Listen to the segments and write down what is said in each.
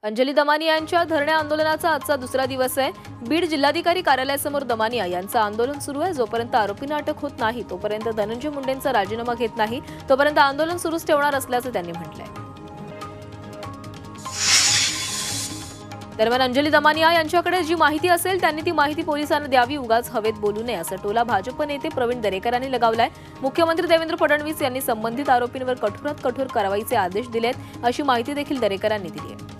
अंजली दमानिया यांच्या धरणे आंदोलनाचा आजचा दुसरा दिवस आहे। बीड जिल्हाधिकारी कार्यालयासमोर दमानिया यांचं आंदोलन सुरू आहे। जोपर्यंत आरोपींना अटक होत नाही तोपर्यंत धनंजय मुंडेंचा राजीनामा घेत नाही तोपर्यंत आंदोलन सुरूच ठेवणार असल्याचं त्यांनी म्हटलंय। दरम्यान अंजली दमानिया यांच्याकडे जी माहिती असेल त्यांनी ती माहिती पोलिसांना द्यावी, उगाच हवेत बोलू नये असा टोला भाजप नेते प्रवीण दरेकर यांनी लगावलाय। मुख्यमंत्री देवेंद्र फडणवीस यांनी संबंधित आरोपींवर कठोरात कठोर कारवाईचे आदेश दिलेत अशी माहिती देखील दरेकरांनी दिली आहे।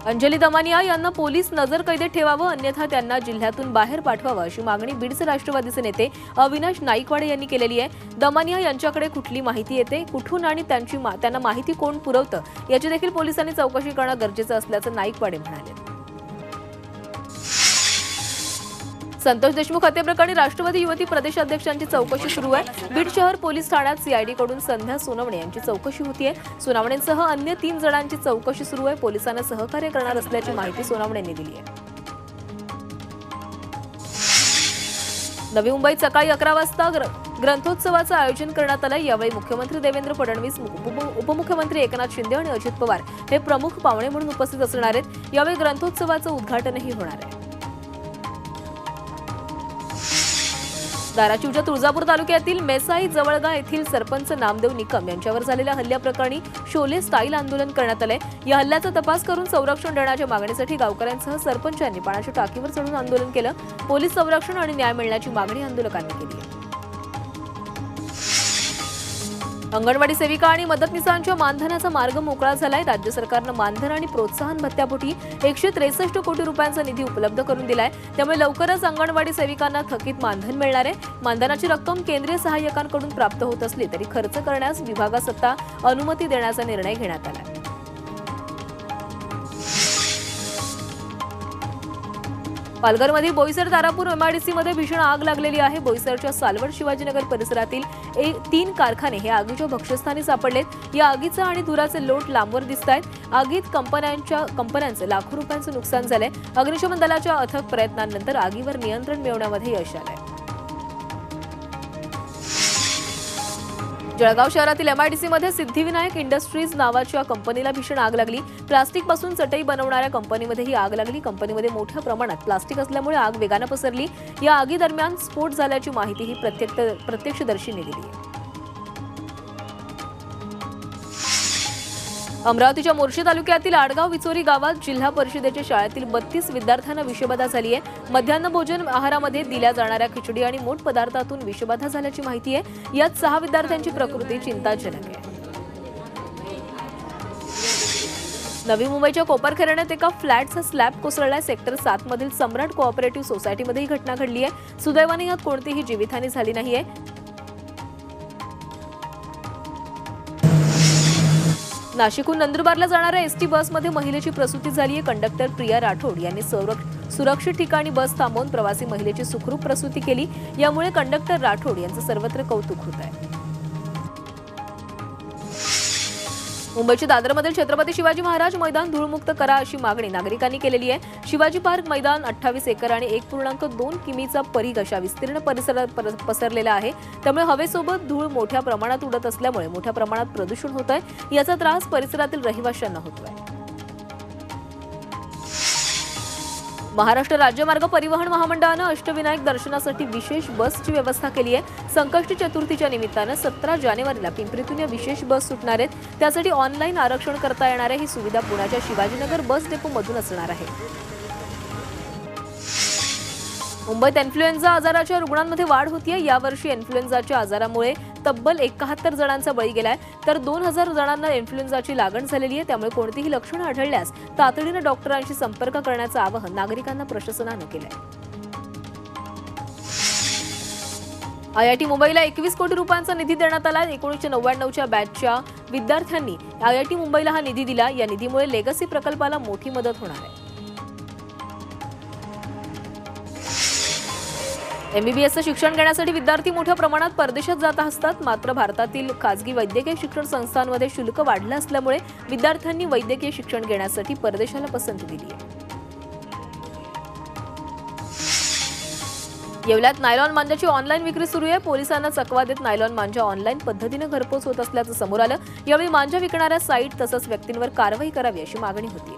अंजली दमानिया यांना पोलीस नजरकैदेत ठेवावं अन्यथा त्यांना जिल्ह्यातून बाहेर पाठवावं अशी मागणी बीडचे राष्ट्रवादीचे नेते अविनाश नाईकवाडे यांनी केलेली आहे। दमानिया यांच्याकडे कुठली माहिती येते, कुठून आणि त्यांना माहिती कोण पुरवतं याची देखील पोलिसांनी चौकशी करणं गरजेचं असल्याचं नाईकवाडे म्हणाले। संतोष देशमुख हत्येप्रकरणी राष्ट्रवादी युवती प्रदेशाध्यक्षांची चौकशी सुरू आहे। बीड शहर पोलीस ठाण्यात सीआयडी कडून संध्या सोनवणे यांची चौकशी होतीये। सोनवणेंसह अन्य 3 जणांची चौकशी सुरू आहे। पोलिसांना सहकार्य करणार असल्याची माहिती सोनवणेंनी दिली आहे। नवी मुंबईत सकाळी 11 वाजता ग्रंथोत्सवाचं आयोजन करण्यात आलं। यावेळी मुख्यमंत्री देवेंद्र फडणवीस, उपमुख्यमंत्री एकनाथ शिंदे आणि अजित पवार हे प्रमुख पाहुणे म्हणून उपस्थित असणार आहेत। यावेळी ग्रंथोत्सवाचं उद्घाटनही होणार आहे। धाराशिवच्या तुळजापूर तालुक्यातील मेसाई जवळगा येथील सरपंच नामदेव निकम यांच्यावर झालेल्या हल्ल्याप्रकरणी शोले स्टाईल आंदोलन करण्यात आले। या हल्ल्याचा तपास करून संरक्षण देण्याच्या मागणीसाठी गावकऱ्यांसह सरपंचांनी पाण्याच्या टाकीवर चढून आंदोलन केलं। पोलीस संरक्षण आणि न्याय मिळण्याची मागणी आंदोलकांनी केली आहे। अंगणवाडी सेविका आणि मदतनीसांच्या मानधनाचा मार्ग मोकळा झालाय। राज्य सरकारनं मानधन आणि प्रोत्साहन भत्त्यापोटी 163 कोटी रुपयांचा निधी उपलब्ध करून दिलाय। त्यामुळे लवकरच अंगणवाडी सेविकांना थकीत मानधन मिळणार आहे। मानधनाची रक्कम केंद्रीय सहाय्यकांकडून प्राप्त होत असली तरी खर्च करण्यास विभागासत्ता अनुमती देण्याचा निर्णय घेण्यात आला। पालघरमध्ये बोईसर तारापूर एमआयडीसी मध्ये भीषण आग लागलेली आहे। बोईसरच्या सालवड शिवाजीनगर परिसरातील 3 कारखाने हे आगीच्या भक्ष्यस्थानी सापडलेत। या आगीचा आणि धुराचे लोट लांबवर दिसतायत। आगीत कंपन्यांचे लाखो रुपयांचं नुकसान झालंय। अग्निशमन दलाच्या अथक प्रयत्नांनंतर आगीवर नियंत्रण मिळवण्यामध्ये यश आलंय। जळगाव शहरातील एमआयडीसी मध्ये सिद्धिविनायक इंडस्ट्रीज नावाच्या कंपनीला भीषण आग लागली। प्लास्टिक पासून चटई बनवणाऱ्या कंपनीमध्ये ही आग लागली। कंपनीमध्ये मोठ्या प्रमाणात प्लास्टिक असल्यामुळे आग वेगाने पसरली। या आगी दरम्यान स्फोट झाल्याची माहितीही प्रत्यक्षदर्शींनी दिली आहे। अमरावतीच्या मोर्शी तालुक्यातील आडगाव विचोरी गावात जिल्हा परिषदेच्या शाळेतील 32 विद्यार्थ्यांना विषबाधा झाली आहे। मध्यान्ह भोजन आहारामध्ये दिल्या जाणाऱ्या खिचडी आणि मोठ पदार्थातून विषबाधा झाल्याची माहिती आहे। यात 6 विद्यार्थ्यांची प्रकृती चिंताजनक आहे। नवी मुंबईच्या कोपरखैरण्यात एका फ्लॅटचा स्लॅब कोसळलाय। सेक्टर 7 मधील सम्राट कोऑपरेटिव्ह सोसायटीमध्ये ही घटना घडली आहे। सुदैवाने यात कोणतीही जीवितहानी झाली नाहीये। नाशिकहून नंदुरबारला जाणाऱ्या एसटी बसमध्ये महिलेची प्रसूती झाली आहे। कंडक्टर प्रिया राठोड यांनी सुरक्षित ठिकाणी बस थांबवून प्रवासी महिलेची सुखरूप प्रसूती केली। यामुळे कंडक्टर राठोड यांचं सर्वत्र कौतुक होत आहे। मुंबईच्या दादरमधील छत्रपती शिवाजी महाराज मैदान धूळमुक्त करा अशी मागणी नागरिकांनी केलेली आहे। शिवाजी पार्क मैदान 28 एकर आणि 1.2 किमीचा परिघ अशा विस्तीर्ण परिसरात पसरलेला आहे। त्यामुळे हवेसोबत धूळ मोठ्या प्रमाणात उडत असल्यामुळे मोठ्या प्रमाणात प्रदूषण होत आहे। याचा त्रास परिसरातील रहिवाशांना होतोय। महाराष्ट्र राज्य मार्ग परिवहन महामंडळानं अष्टविनायक दर्शनासाठी विशेष बसची व्यवस्था केली आहे। संकष्टी चतुर्थीच्या निमित्तानं 17 जानेवारीला पिंपरीतून या विशेष बस सुटणार आहेत। त्यासाठी ऑनलाईन आरक्षण करता येणार आहे। ही सुविधा पुण्याच्या शिवाजीनगर बस डेपोमधून असणार आहे। मुंबईत इन्फ्लुएन्झा आजाराच्या रुग्णांमध्ये वाढ होतीये। यावर्षी इन्फ्लुएन्झाच्या आजारामुळे तब्बल 71 जणांचा बळी गेलाय, तर 2000 जणांना इन्फ्लुएन्झाची लागण झालेली आहे। त्यामुळे कोणतीही लक्षणं आढळल्यास तातडीने डॉक्टरांशी संपर्क करण्याचं आवाहन नागरिकांना प्रशासनानं केलंय। आयआयटी मुंबईला 21 कोटी रुपयांचा निधी देण्यात आला। 1999च्या बॅचच्या विद्यार्थ्यांनी आयआयटी मुंबईला हा निधी दिला। या निधीमुळे लेगसी प्रकल्पाला मोठी मदत होणार आहे। एमबीबीएसचं शिक्षण घेण्यासाठी विद्यार्थी मोठ्या प्रमाणात परदेशात जात असतात। मात्र भारतातील खासगी वैद्यकीय शिक्षण संस्थांमध्ये शुल्क वाढलं असल्यामुळे विद्यार्थ्यांनी वैद्यकीय शिक्षण घेण्यासाठी परदेशाला पसंती दिली आहे। येवल्यात नायलॉन मांजाची ऑनलाईन विक्री सुरू आहे. पोलिसांना चकवा देत नायलॉन मांजा ऑनलाईन पद्धतीने घरपोच होत असल्याचं समोर आलं. यावेळी मांजा विकणाऱ्या साईट तसंच व्यक्तींवर कारवाई करावी अशी मागणी होती.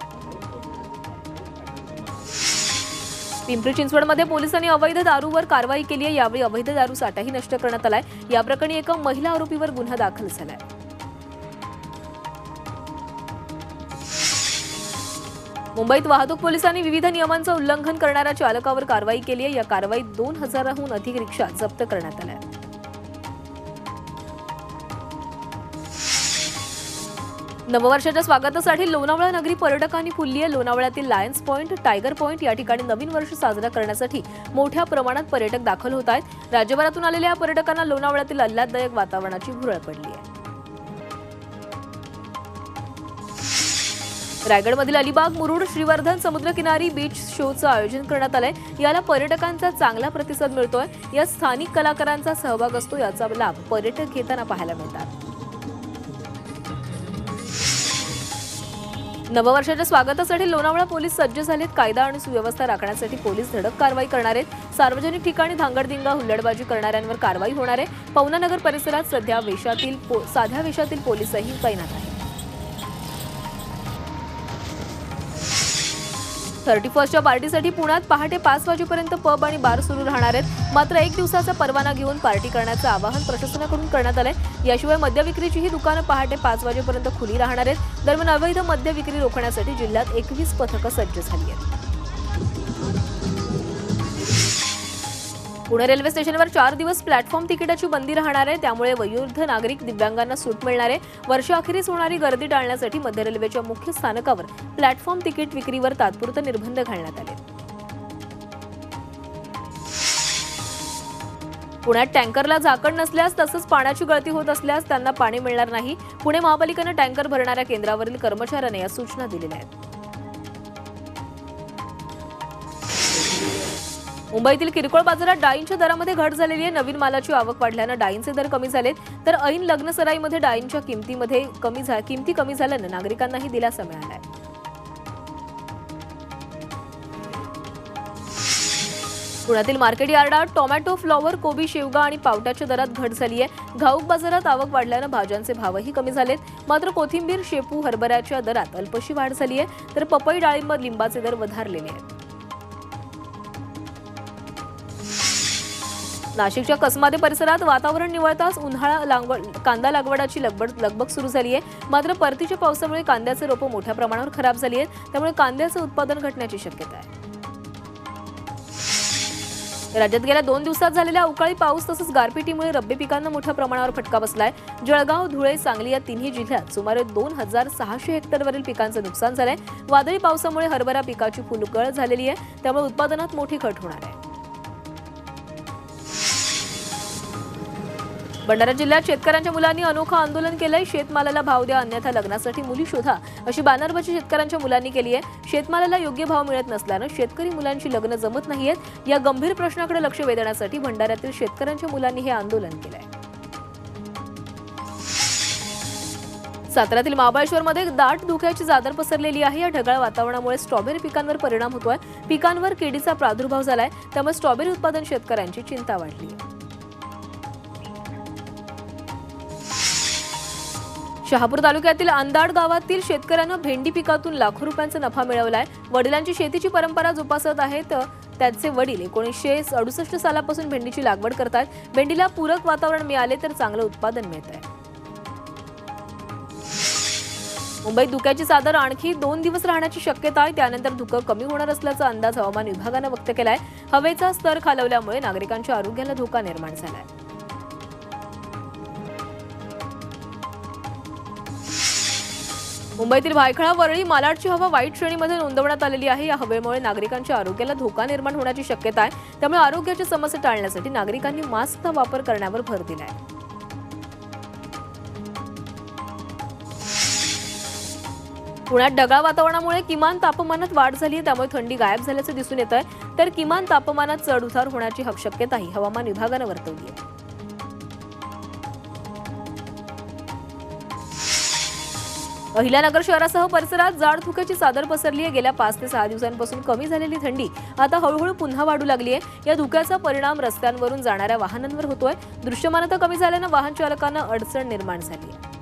पिंपरी चिंचवडमध्ये पोलिसांनी अवैध दारूवर कारवाई केली आहे. यावेळी अवैध दारू साठाही नष्ट करण्यात आलाय. या प्रकरणी एका महिला आरोपीवर गुन्हा दाखल झालाय. मुंबईत वाहतूक पोलिसांनी विविध नियमांचं उल्लंघन करणाऱ्या चालकावर कारवाई केली आहे. या कारवाईत 2000हून अधिक रिक्षा जप्त करण्यात आल्या. नववर्षाच्या स्वागतासाठी लोणावळा नगरी पर्यटकांनी फुलली आहे. लोणावळ्यातील लायन्स पॉइंट, टायगर पॉइंट या ठिकाणी नवीन वर्ष साजरा करण्यासाठी मोठ्या प्रमाणात पर्यटक दाखल होत आहेत. राज्यभरातून आलेल्या या पर्यटकांना लोणावळ्यातील आल्हाददायक वातावरणाची भुरळ पडली आहे. रायगडमधील अलिबाग, मुरुड, श्रीवर्धन समुद्रकिनारी बीच शोचं आयोजन करण्यात आलंय. याला पर्यटकांचा चांगला प्रतिसाद मिळतोय. यात स्थानिक कलाकारांचा सहभाग असतो. याचा लाभ पर्यटक घेताना पाहायला मिळतात. नववर्षाच्या स्वागतासाठी लोणावळा पोलीस सज्ज झालेत. कायदा आणि सुव्यवस्था राखण्यासाठी पोलीस धडक कारवाई करणार आहेत. सार्वजनिक ठिकाणी धांगडधिंगा, हुल्लडबाजी करणाऱ्यांवर कारवाई होणार आहे. पवनानगर परिसरात सध्या साध्या वेशातील पोलीसही तैनात आहेत. 31च्या पार्टीसाठी पुण्यात पहाटे 5 वाजेपर्यंत पब आणि बार सुरू राहणार आहेत. मात्र 1 दिवसाचा परवाना घेऊन पार्टी करण्याचं आवाहन प्रशासनाकडून करण्यात आलंय. याशिवाय मद्य विक्रीचीही दुकानं पहाटे 5 वाजेपर्यंत खुली राहणार आहेत. दरम्यान अवैध मद्य विक्री रोखण्यासाठी जिल्ह्यात 21 पथकं सज्ज झाली आहेत. पुणे रेल्वे स्टेशनवर 4 दिवस प्लॅटफॉर्म तिकिटाची बंदी राहणार आहे. त्यामुळे वयोवृद्ध नागरिक, दिव्यांगांना सूट मिळणार आहे. वर्षाअखेरीस होणारी गर्दी टाळण्यासाठी मध्य रेल्वेच्या मुख्य स्थानकावर प्लॅटफॉर्म तिकीट विक्रीवर तात्पुरते निर्बंध घालण्यात आले. पुण्यात टँकरला झाकण नसल्यास तसंच पाण्याची गळती होत असल्यास त्यांना पाणी मिळणार नाही. पुणे महापालिकेनं टँकर भरणाऱ्या केंद्रावरील कर्मचाऱ्यांना या सूचना दिलेल्या आहेत. मुंबईतील किरकोळ बाजारात डाळींच्या दरामध्ये घट झालेली आहे. नवीन मालाची आवक वाढल्यानं डाळींचे दर कमी झालेत. तर ऐन लग्नसराईमध्ये डाळींच्या किमती कमी झाल्यानं नागरिकांनाही दिलासा मिळाला आहे. पुण्यातील मार्केट यार्डात टोमॅटो, फ्लॉवर, कोबी, शेवगा आणि पावट्याच्या दरात घट झाली आहे. घाऊक बाजारात आवक वाढल्यानं भाज्यांचे भावही कमी झालेत. मात्र कोथिंबीर, शेपू, हरभऱ्याच्या दरात अल्पशी वाढ झाली आहे. तर पपई, डाळिंब, लिंबाचे दर वधारलेले आहेत. नाशिकच्या कसमादे परिसरात वातावरण निवळताच कांदा लागवडाची लगबग सुरू झाली आहे. मात्र परतीच्या पावसामुळे कांद्याचे रोपं मोठ्या प्रमाणावर खराब झाली आहेत. त्यामुळे कांद्याचं उत्पादन घटण्याची शक्यता आहे. राज्यात गेल्या 2 दिवसात झालेल्या अवकाळी पाऊस तसंच गारपिटीमुळे रब्बी पिकांना मोठ्या प्रमाणावर फटका बसलाय. जळगाव, धुळे, सांगली या तिन्ही जिल्ह्यात सुमारे 2600 हेक्टरवरील पिकांचं नुकसान झालंय. वादळी पावसामुळे हरभरा पिकाची फुलकळ झालेली आहे. त्यामुळे उत्पादनात मोठी घट होणार आहे. भंडारा जिल्ह्यात शेतकऱ्यांच्या मुलांनी अनोखं आंदोलन केलंय. शेतमालाला भाव द्या, अन्यथा लग्नासाठी मुली शोधा अशी बॅनरबाजी शेतकऱ्यांच्या मुलांनी केली आहे. शेतमालाला योग्य भाव मिळत नसल्यानं शेतकरी मुलांची लग्न जमत नाहीयेत. या गंभीर प्रश्नाकडे लक्ष वेधण्यासाठी भंडाऱ्यातील शेतकऱ्यांच्या मुलांनी हे आंदोलन केलंय. साताऱ्यातील महाबळेश्वरमध्ये दाट धुक्याची चादर पसरलेली आहे. या ढगाळ वातावरणामुळे स्ट्रॉबेरी पिकांवर परिणाम होतोय. पिकांवर किडीचा प्रादुर्भाव झालाय. त्यामुळे स्ट्रॉबेरी उत्पादन शेतकऱ्यांची चिंता वाढली आहे. शहापूर तालुक्यातील अंदाड गावातील शेतकऱ्यांना भेंडी पिकातून लाखो रुपयांचा नफा मिळवलाय. वडिलांची शेतीची परंपरा जोपासत आहेत. त्यांचे वडील 1968 सालापासून भेंडीची लागवड करतात. भेंडीला पूरक वातावरण मिळाले तर चांगलं उत्पादन मिळत आहे. मुंबईत धुक्याची चादर आणखी 2 दिवस राहण्याची शक्यता आहे. त्यानंतर धुकं कमी होणार असल्याचा अंदाज हवामान विभागानं व्यक्त केलाय. हवेचा स्तर खालवल्यामुळे नागरिकांच्या आरोग्याला धोका निर्माण झालाय. मुंबईतील भायखळा, वरळी, मालाडची हवा वाईट श्रेणीमध्ये नोंदवण्यात आलेली आहे. या हवेमुळे नागरिकांच्या आरोग्याला धोका निर्माण होण्याची शक्यता आहे. त्यामुळे आरोग्याच्या समस्या टाळण्यासाठी नागरिकांनी मास्कचा वापर करण्यावर भर दिलाय. पुण्यात ढगाळ वातावरणामुळे किमान तापमानात वाढ झाली आहे. त्यामुळे थंडी गायब झाल्याचं दिसून येत आहे. तर किमान तापमानात चढ-उतार होण्याची शक्यताही हवामान विभागानं वर्तवली आहे. अहिल्यानगर शहरासह परिसरात जाड धुक्याची चादर पसरली आहे। गेल्या 5 ते 6 दिवसांपासून कमी झालेली थंडी आता हळूहळू पुन्हा वाढू लागली आहे। या धुक्याचा परिणाम रस्त्यांवरून जाणाऱ्या वाहनांवर होतोय। दृश्यमानता कमी झाल्याने वाहन चालकांना अडचण निर्माण झाली आहे।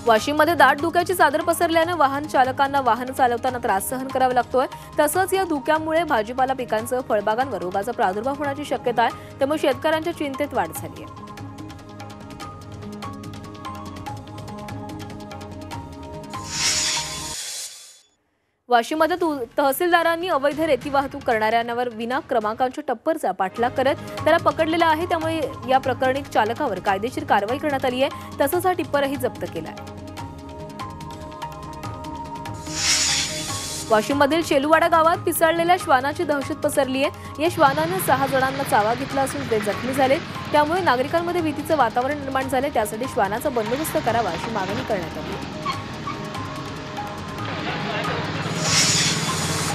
वाशिममध्ये दाट धुक्याची चादर पसरल्याने वाहन चालकांना वाहन चालवताना त्रास सहन करावा लागतोय। तसंच या धुक्यामुळे भाजीपाला पिकांसह फळबागांवर रोगाचा प्रादुर्भाव होण्याची शक्यता आहे। त्यामुळे शेतकऱ्यांच्या चिंतेत वाढ झाली आहे। वाशिममध्ये तहसीलदारांनी अवैध रेती वाहतूक करणाऱ्यांवर विना क्रमांकांच्या टप्परचा पाठलाग करत त्याला पकडलेला आहे। त्यामुळे या प्रकरणी चालकावर कायदेशीर कारवाई करण्यात आली आहे। तसंच हा टिप्परही जप्त केला आहे। वाशिममधील शेलूवाडा गावात पिसाळलेल्या श्वानाची दहशत पसरली आहे। या श्वानाने 6 जणांना चावा घेतला असून ते जखमी झाले। त्यामुळे नागरिकांमध्ये भीतीचं वातावरण निर्माण झाले। त्यासाठी श्वानाचा बंदोबस्त करावा अशी मागणी करण्यात आली।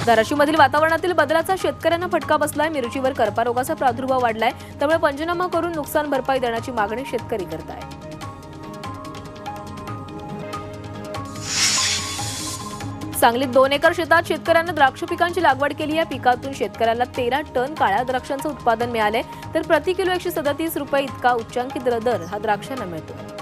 धाराशिवमधील वातावरणातील बदलाचा शेतकऱ्यांना फटका बसलाय। मिरचीवर करपा रोगाचा प्रादुर्भाव वाढलाय। त्यामुळे पंचनामा करून नुकसान भरपाई देण्याची मागणी शेतकरी करत आहेत। सांगलीत 2 एकर शेतात शेतकऱ्यांना द्राक्ष पिकांची लागवड केली आहे। पिकातून शेतकऱ्याला 13 टन काळ्या द्राक्षांचं उत्पादन मिळाले, तर प्रति किलो 137 रुपये इतका उच्चांकित दर हा द्राक्षांना मिळतो।